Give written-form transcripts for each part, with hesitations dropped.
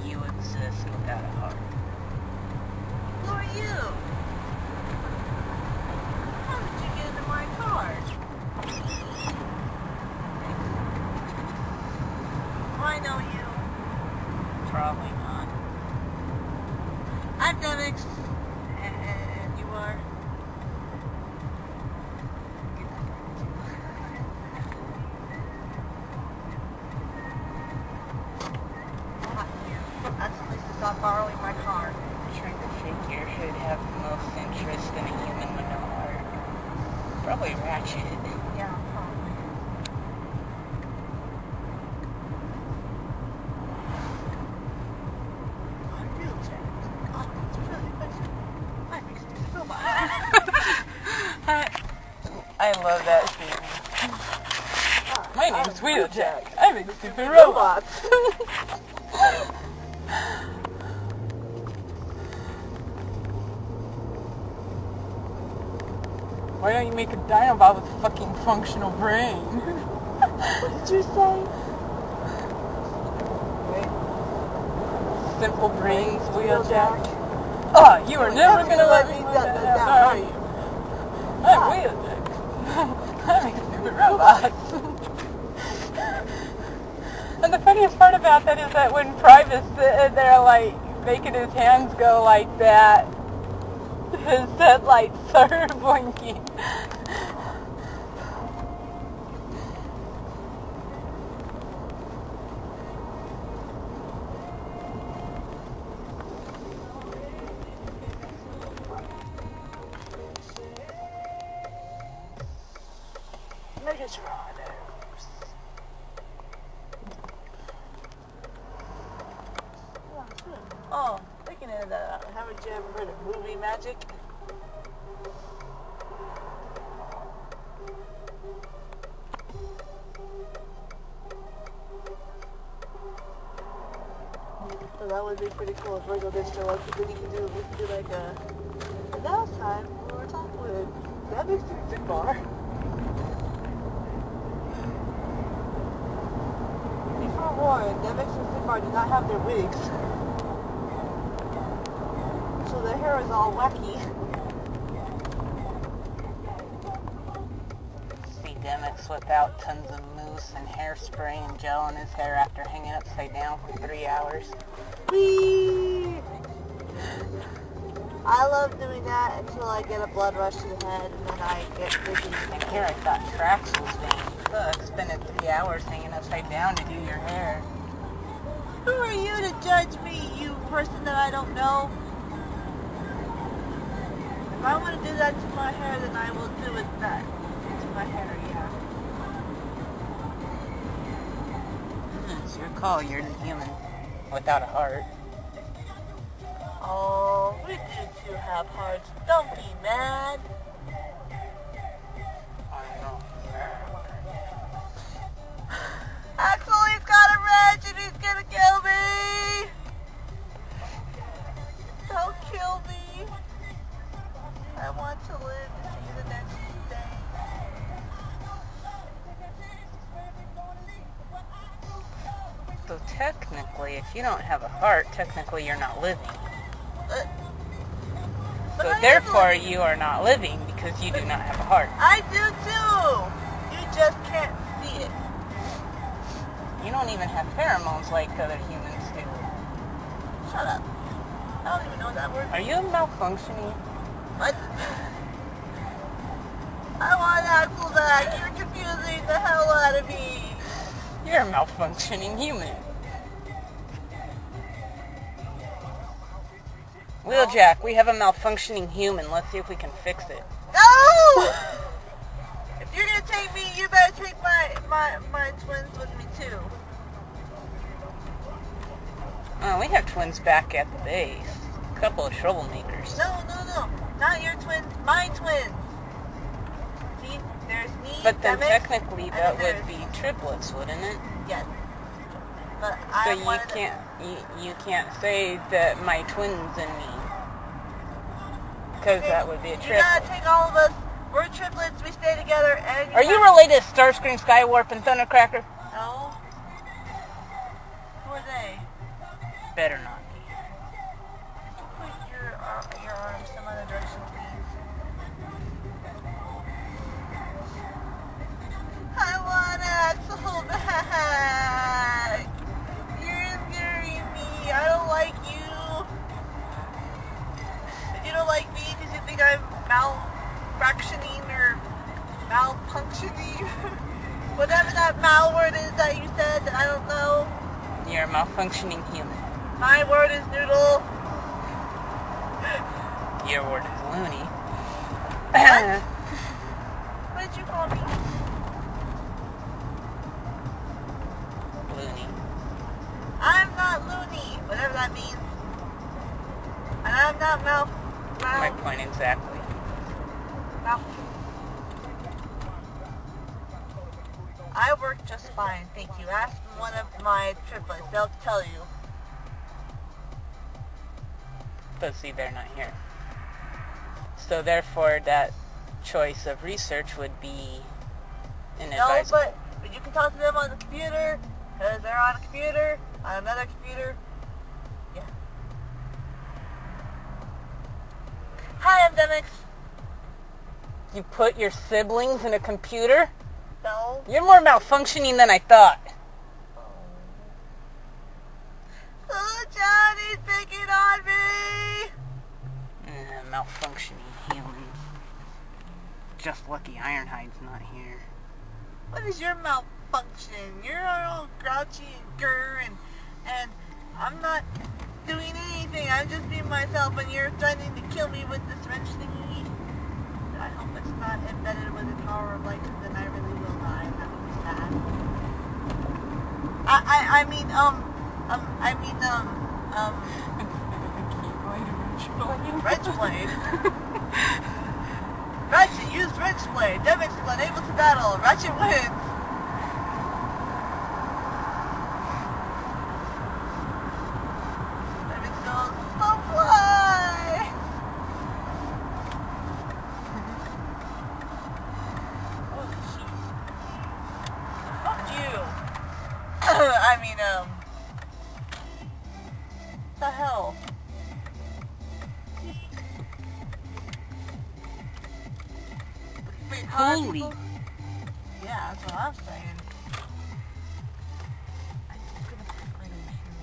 you exist without a heart. Who are you? How did you get into my car? Do I know you? Probably not. I'm Demyx, and you are? That's at least to stop borrowing my car. Trying to figure who'd have the most interest in a human with no heart. Probably Ratchet. Yeah, probably. I do, Jack. Oh, it's really nice. I make stupid robots. I love that scene. My name's Wheeljack. I make stupid robots. Why don't you make a Dinobot with a fucking functional brain? What did you say? Simple brains, Wheeljack. Oh, you are never gonna let me do that, are you? I'm Wheeljack. I make stupid robots. And the funniest part about that is that when Private's sitting there, like, making his hands go like that, his headlights are blinking. Oh, thinking of that, haven't you ever heard of movie magic? So that would be pretty cool if Virgo did show up, because then we could do like a... And that was time we were talking with Demyx and Sigmar. Before war, Demyx and Sigmar did not have their wigs. So their hair is all wacky. See Demyx without tons of mousse and hairspray and gel in his hair after hanging upside down for 3 hours. Whee! I love doing that until I get a blood rush to the head and then I get dizzy. And here I thought Trax was being cooked, spending 3 hours hanging upside down to do your hair. Who are you to judge me, you person that I don't know? If I want to do that to my hair, then I will do it that to my hair, yeah. It's your call, you're the human without a heart. Oh, we do too have hearts. Don't be mad. I know. Axel, he's got a wrench and he's gonna kill me. Don't kill me. I want to live to see the next day. So technically, if you don't have a heart, technically you're not living. So therefore you are not living because you do not have a heart. I do too. You just can't see it. You don't even have pheromones like other humans do. Shut up. I don't even know that word. Are you malfunctioning? What? I want Axel back. You're confusing the hell out of me. You're a malfunctioning human. Wheeljack, we have a malfunctioning human. Let's see if we can fix it. No! If you're gonna take me, you better take my twins with me too. Oh, we have twins back at the base. A couple of troublemakers. No. Not your twins, my twins. See, there's me, But then Demyx, technically that would be triplets, wouldn't it? Yes. But So I you can't say that my twins and me. Because that would be a You triplet. gotta take all of us. We're triplets, we stay together, and Are you related to Starscream, Skywarp, and Thundercracker? No. Who are they? better not be. Put your arm some other direction, please. I want Axel back. You're injuring me. I don't like you. You don't like me because you think I'm malfunctioning or malfunctioning. Whatever that mal word is that you said that I don't know. You're a malfunctioning human. My word is noodle. Your word is loony. What? What did you call me? Loony. I'm not loony, whatever that means. And I'm not My point exactly. I work just fine, thank you. Ask one of my triplets, they'll tell you. But see, they're not here. So therefore, that choice of research would be inadvisable. No, but you can talk to them on the computer, because they're on a computer, on another computer. Yeah. Hi, I'm Demyx. You put your siblings in a computer? No. You're more malfunctioning than I thought. Oh, Johnny's picking on me! Malfunctioning humans. Just lucky Ironhide's not here. What is your malfunction? You're all grouchy and grr and I'm not doing anything. I'm just being myself and you're threatening to kill me with this wrench thingy. I hope it's not embedded with the power of light, because then I really will die. That would be sad. Wrench blade? Ratchet, use wrench blade. Demyx is unable to battle. Ratchet wins. Demyx goes, oh fly! Oh, jeez. Fuck you. What the hell? Wait, Holy. Yeah, that's what I'm saying. I'm just gonna put right over here.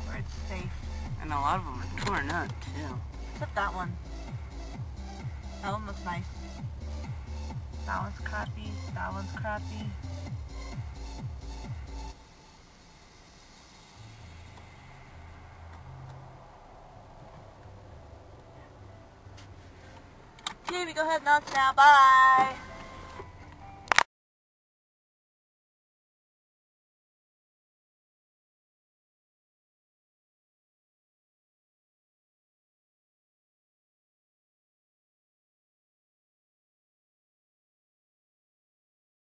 Where it's safe. And a lot of them are torn up, too. Except that one. That one looks nice. That one's crappy. That one's crappy. Jamie, go ahead and knock now. Bye.